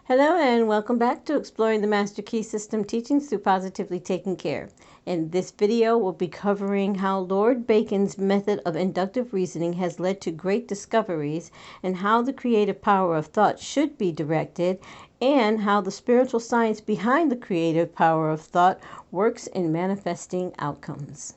Hello and welcome back to Exploring the Master Key System Teachings through Positively Taking Care. In this video, we'll be covering how Lord Bacon's method of inductive reasoning has led to great discoveries and how the creative power of thought should be directed and how the spiritual science behind the creative power of thought works in manifesting outcomes.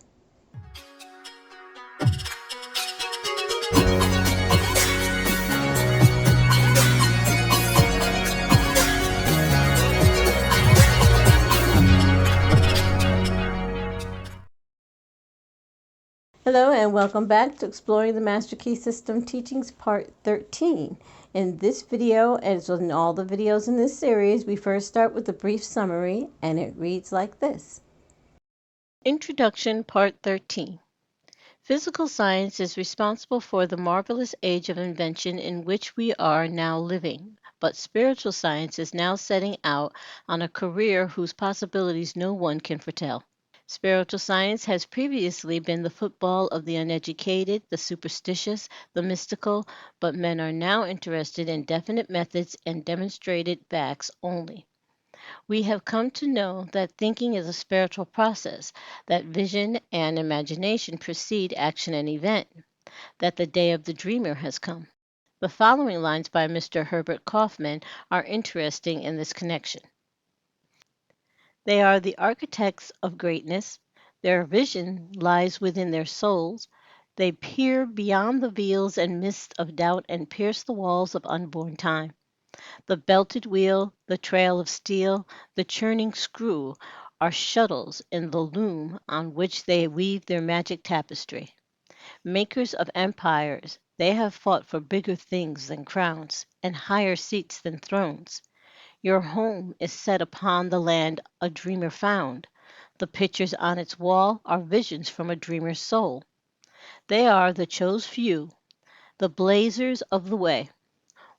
Hello and welcome back to Exploring the Master Key System Teachings Part 13. In this video, as in all the videos in this series, we first start with a brief summary and it reads like this. Introduction Part 13. Physical science is responsible for the marvelous age of invention in which we are now living, but spiritual science is now setting out on a career whose possibilities no one can foretell. Spiritual science has previously been the football of the uneducated, the superstitious, the mystical, but men are now interested in definite methods and demonstrated facts only. We have come to know that thinking is a spiritual process, that vision and imagination precede action and event, that the day of the dreamer has come. The following lines by Mr. Herbert Kaufman are interesting in this connection. They are the architects of greatness. Their vision lies within their souls. They peer beyond the veils and mists of doubt and pierce the walls of unborn time. The belted wheel, the trail of steel, the churning screw are shuttles in the loom on which they weave their magic tapestry. Makers of empires, they have fought for bigger things than crowns and higher seats than thrones. Your home is set upon the land a dreamer found. The pictures on its wall are visions from a dreamer's soul. They are the chose few, the blazers of the way.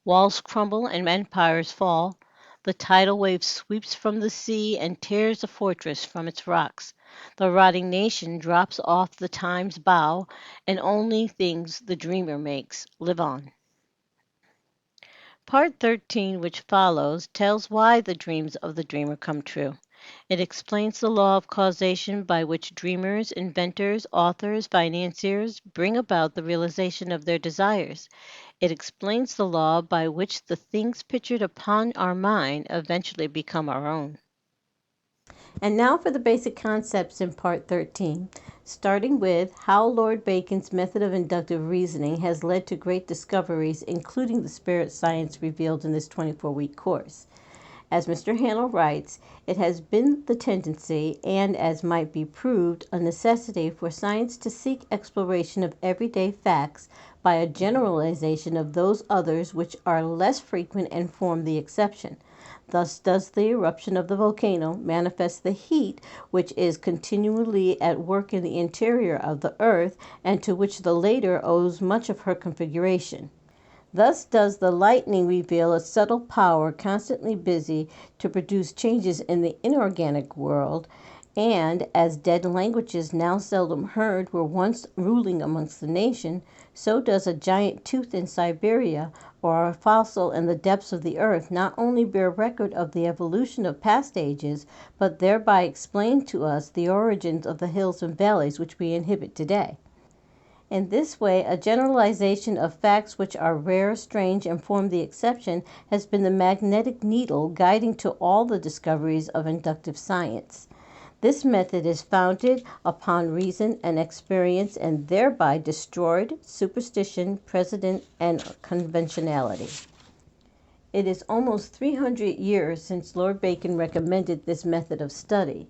Walls crumble and empires fall. The tidal wave sweeps from the sea and tears a fortress from its rocks. The rotting nation drops off the time's bow, and only things the dreamer makes live on. Part 13, which follows, tells why the dreams of the dreamer come true. It explains the law of causation by which dreamers, inventors, authors, financiers bring about the realization of their desires. It explains the law by which the things pictured upon our mind eventually become our own. And now for the basic concepts in Part 13, starting with how Lord Bacon's method of inductive reasoning has led to great discoveries, including the spirit science revealed in this 24-week course. As Mr. Hanel writes, it has been the tendency, and as might be proved, a necessity for science to seek exploration of everyday facts by a generalization of those others which are less frequent and form the exception. Thus does the eruption of the volcano manifest the heat which is continually at work in the interior of the earth, and to which the latter owes much of her configuration. Thus does the lightning reveal a subtle power constantly busy to produce changes in the inorganic world, and as dead languages now seldom heard were once ruling amongst the nation, so does a giant tooth in Siberia or a fossil in the depths of the earth not only bear record of the evolution of past ages, but thereby explain to us the origins of the hills and valleys which we inhabit today. In this way, a generalization of facts which are rare, strange, and form the exception has been the magnetic needle guiding to all the discoveries of inductive science. This method is founded upon reason and experience and thereby destroyed superstition, precedent, and conventionality. It is almost 300 years since Lord Bacon recommended this method of study,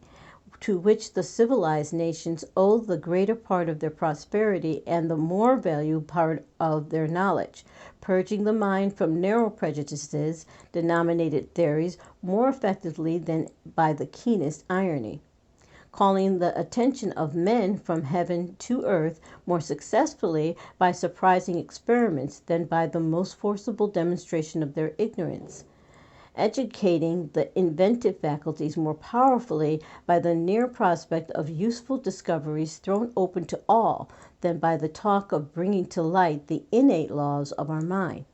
to which the civilized nations owe the greater part of their prosperity and the more valued part of their knowledge, purging the mind from narrow prejudices, denominated theories, more effectively than by the keenest irony, calling the attention of men from heaven to earth more successfully by surprising experiments than by the most forcible demonstration of their ignorance, educating the inventive faculties more powerfully by the near prospect of useful discoveries thrown open to all than by the talk of bringing to light the innate laws of our mind.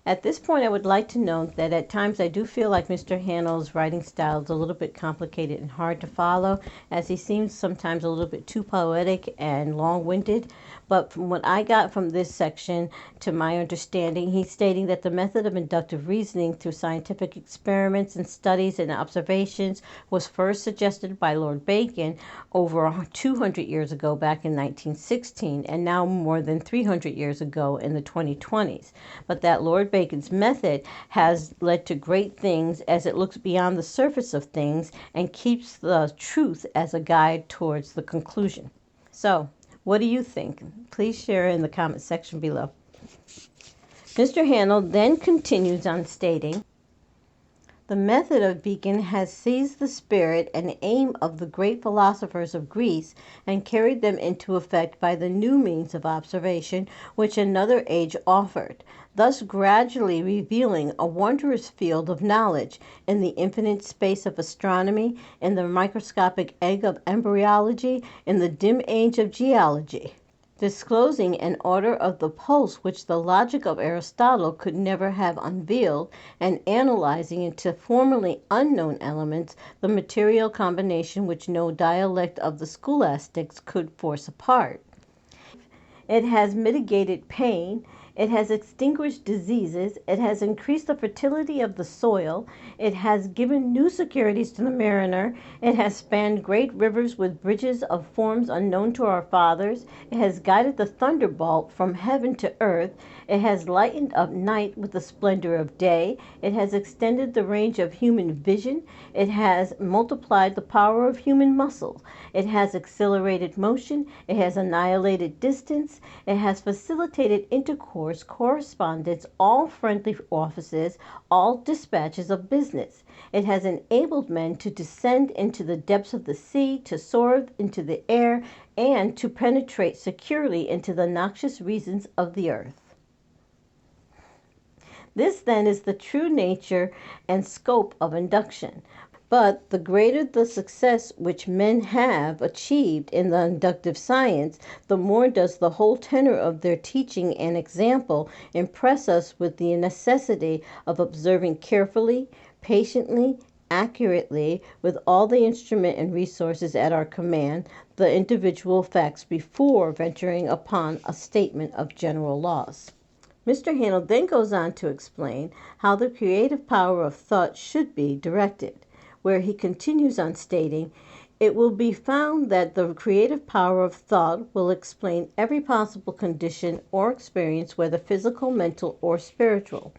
At this point, I would like to note that at times I do feel like Mr. Handel's writing style is a little bit complicated and hard to follow, as he seems sometimes a little bit too poetic and long-winded. But from what I got from this section, to my understanding, he's stating that the method of inductive reasoning through scientific experiments and studies and observations was first suggested by Lord Bacon over 200 years ago, back in 1916, and now more than 300 years ago in the 2020s. But that Lord Bacon's method has led to great things, as it looks beyond the surface of things and keeps the truth as a guide towards the conclusion. So, what do you think? Please share in the comment section below. Mr. Handel then continues on stating, the method of Bacon has seized the spirit and aim of the great philosophers of Greece and carried them into effect by the new means of observation which another age offered, thus gradually revealing a wondrous field of knowledge in the infinite space of astronomy, in the microscopic egg of embryology, in the dim age of geology, disclosing an order of the pulse which the logic of Aristotle could never have unveiled, and analyzing into formerly unknown elements the material combination which no dialect of the scholastics could force apart. It has mitigated pain. It has extinguished diseases. It has increased the fertility of the soil. It has given new securities to the mariner. It has spanned great rivers with bridges of forms unknown to our fathers. It has guided the thunderbolt from heaven to earth. It has lightened up night with the splendor of day. It has extended the range of human vision. It has multiplied the power of human muscle. It has accelerated motion. It has annihilated distance. It has facilitated intercourse, correspondence, all friendly offices, all dispatches of business. It has enabled men to descend into the depths of the sea, to soar into the air, and to penetrate securely into the noxious regions of the earth. This then is the true nature and scope of induction. But the greater the success which men have achieved in the inductive science, the more does the whole tenor of their teaching and example impress us with the necessity of observing carefully, patiently, accurately, with all the instrument and resources at our command, the individual facts before venturing upon a statement of general laws. Mr. Handel then goes on to explain how the creative power of thought should be directed, where he continues on stating, it will be found that the creative power of thought will explain every possible condition or experience, whether physical, mental, or spiritual.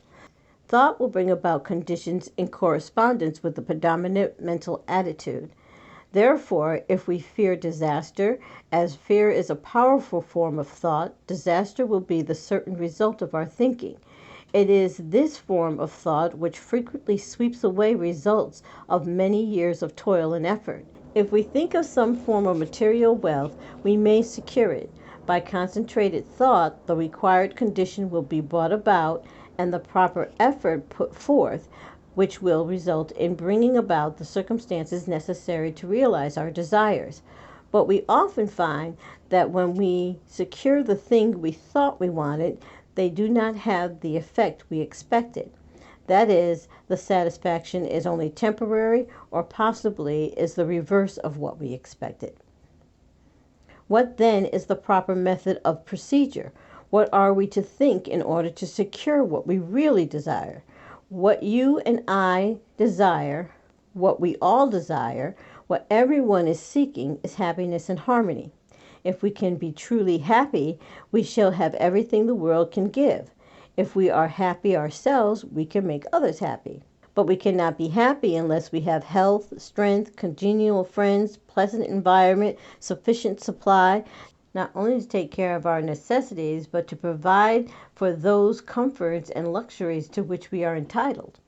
Thought will bring about conditions in correspondence with the predominant mental attitude. Therefore, if we fear disaster, as fear is a powerful form of thought, disaster will be the certain result of our thinking. It is this form of thought which frequently sweeps away results of many years of toil and effort. If we think of some form of material wealth, we may secure it. By concentrated thought, the required condition will be brought about and the proper effort put forth, which will result in bringing about the circumstances necessary to realize our desires. But we often find that when we secure the thing we thought we wanted, they do not have the effect we expected. That is, the satisfaction is only temporary, or possibly is the reverse of what we expected. What then is the proper method of procedure? What are we to think in order to secure what we really desire? What you and I desire, what we all desire, what everyone is seeking is happiness and harmony. If we can be truly happy, we shall have everything the world can give. If we are happy ourselves, we can make others happy. But we cannot be happy unless we have health, strength, congenial friends, pleasant environment, sufficient supply, not only to take care of our necessities, but to provide for those comforts and luxuries to which we are entitled.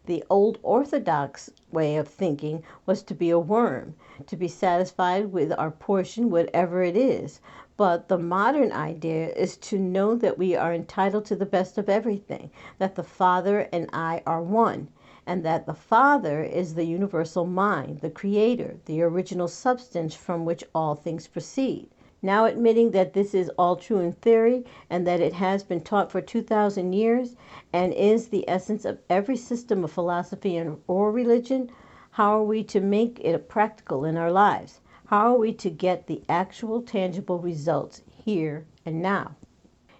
The old orthodox way of thinking was to be a worm, to be satisfied with our portion, whatever it is. But the modern idea is to know that we are entitled to the best of everything, that the Father and I are one, and that the Father is the universal mind, the Creator, the original substance from which all things proceed. Now admitting that this is all true in theory and that it has been taught for 2,000 years and is the essence of every system of philosophy or religion, how are we to make it practical in our lives? How are we to get the actual tangible results here and now?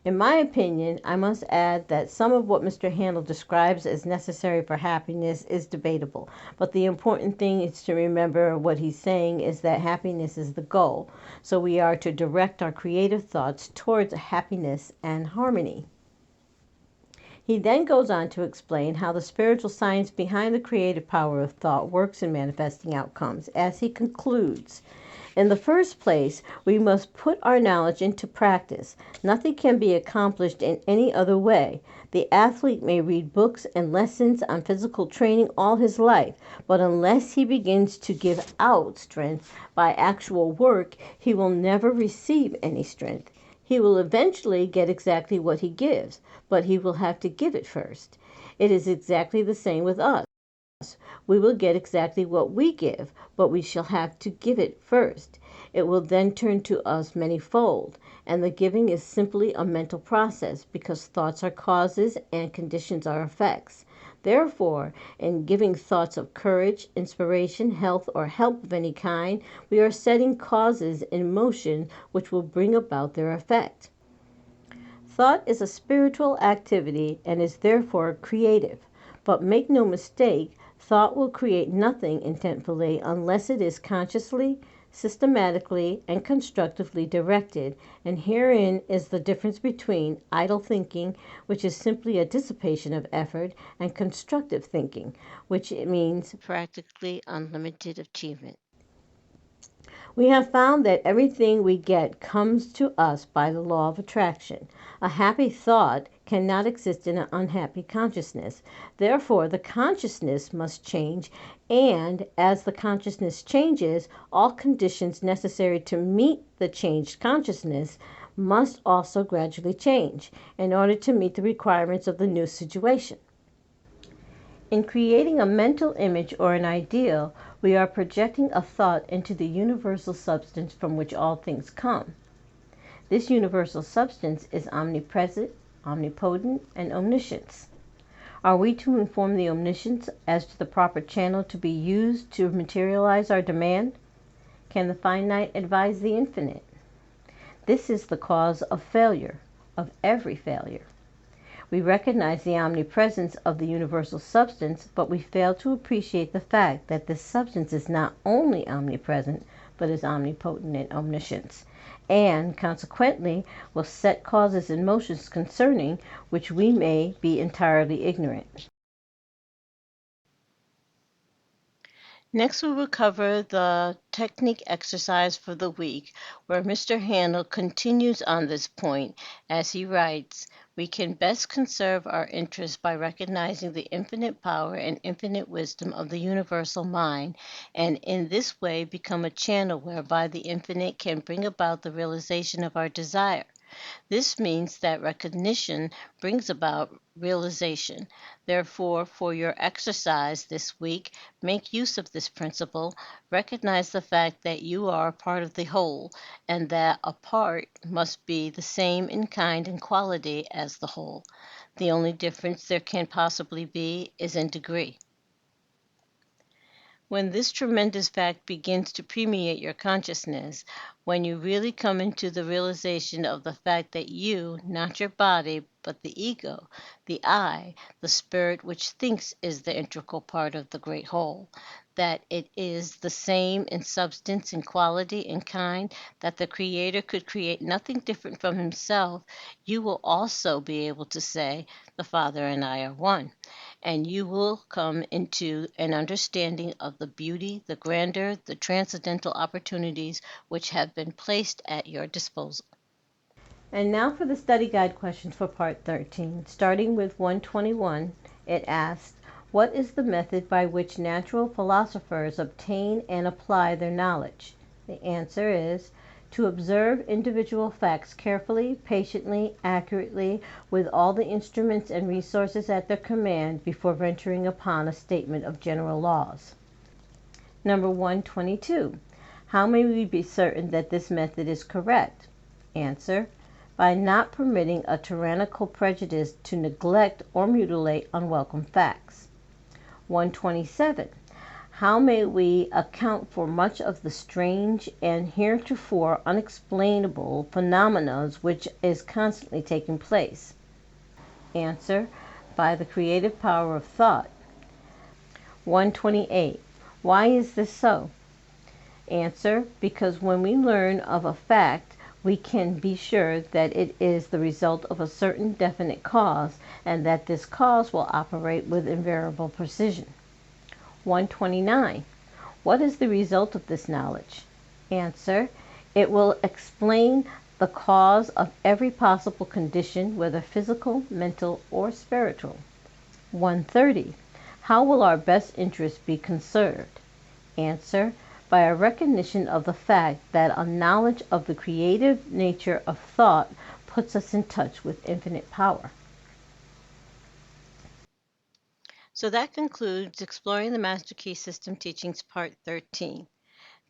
In my opinion, I must add that some of what Mr. Handel describes as necessary for happiness is debatable, but the important thing is to remember what he's saying is that happiness is the goal, so we are to direct our creative thoughts towards happiness and harmony. He then goes on to explain how the spiritual science behind the creative power of thought works in manifesting outcomes, as he concludes. In the first place, we must put our knowledge into practice. Nothing can be accomplished in any other way. The athlete may read books and lessons on physical training all his life, but unless he begins to give out strength by actual work, he will never receive any strength. He will eventually get exactly what he gives, but he will have to give it first. It is exactly the same with us. We will get exactly what we give, but we shall have to give it first. It will then turn to us manyfold, and the giving is simply a mental process because thoughts are causes and conditions are effects. Therefore, in giving thoughts of courage, inspiration, health, or help of any kind, we are setting causes in motion which will bring about their effect. Thought is a spiritual activity and is therefore creative. But make no mistake, thought will create nothing intentfully unless it is consciously, systematically, and constructively directed, and herein is the difference between idle thinking, which is simply a dissipation of effort, and constructive thinking, which means practically unlimited achievement. We have found that everything we get comes to us by the law of attraction. A happy thought cannot exist in an unhappy consciousness. Therefore, the consciousness must change, and as the consciousness changes, all conditions necessary to meet the changed consciousness must also gradually change in order to meet the requirements of the new situation. In creating a mental image or an ideal, we are projecting a thought into the universal substance from which all things come. This universal substance is omnipresent, omnipotent, and omniscience. Are we to inform the omniscience as to the proper channel to be used to materialize our demand? Can the finite advise the infinite? This is the cause of failure, of every failure. We recognize the omnipresence of the universal substance, but we fail to appreciate the fact that this substance is not only omnipresent, but is omnipotent and omniscient, and consequently will set causes in motion concerning which we may be entirely ignorant. Next, we will cover the technique exercise for the week, where Mr. Handel continues on this point as he writes, "We can best conserve our interest by recognizing the infinite power and infinite wisdom of the universal mind, and in this way become a channel whereby the infinite can bring about the realization of our desire. This means that recognition brings about realization. Therefore, for your exercise this week, make use of this principle. Recognize the fact that you are a part of the whole, and that a part must be the same in kind and quality as the whole. The only difference there can possibly be is in degree. When this tremendous fact begins to permeate your consciousness, when you really come into the realization of the fact that you, not your body, but the ego, the I, the spirit which thinks is the integral part of the great whole, that it is the same in substance and quality and kind, that the Creator could create nothing different from Himself, you will also be able to say, the Father and I are one, and you will come into an understanding of the beauty, the grandeur, the transcendental opportunities which have been placed at your disposal." And now for the study guide questions for part 13. Starting with 121, it asks, "What is the method by which natural philosophers obtain and apply their knowledge?" The answer is to observe individual facts carefully, patiently, accurately, with all the instruments and resources at their command before venturing upon a statement of general laws. Number 122. How may we be certain that this method is correct? Answer: by not permitting a tyrannical prejudice to neglect or mutilate unwelcome facts. 127. How may we account for much of the strange and heretofore unexplainable phenomena which is constantly taking place? Answer: by the creative power of thought. 128. Why is this so? Answer: because when we learn of a fact, we can be sure that it is the result of a certain definite cause, and that this cause will operate with invariable precision. 129. What is the result of this knowledge? Answer: it will explain the cause of every possible condition, whether physical, mental, or spiritual. 130. How will our best interests be conserved? Answer: by a recognition of the fact that a knowledge of the creative nature of thought puts us in touch with infinite power. So that concludes Exploring the Master Key System Teachings Part 13.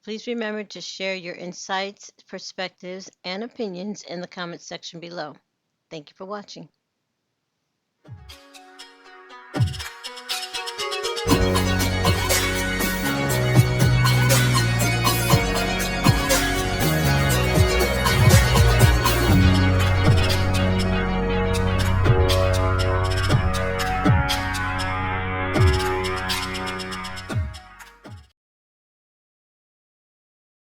Please remember to share your insights, perspectives, and opinions in the comments section below. Thank you for watching.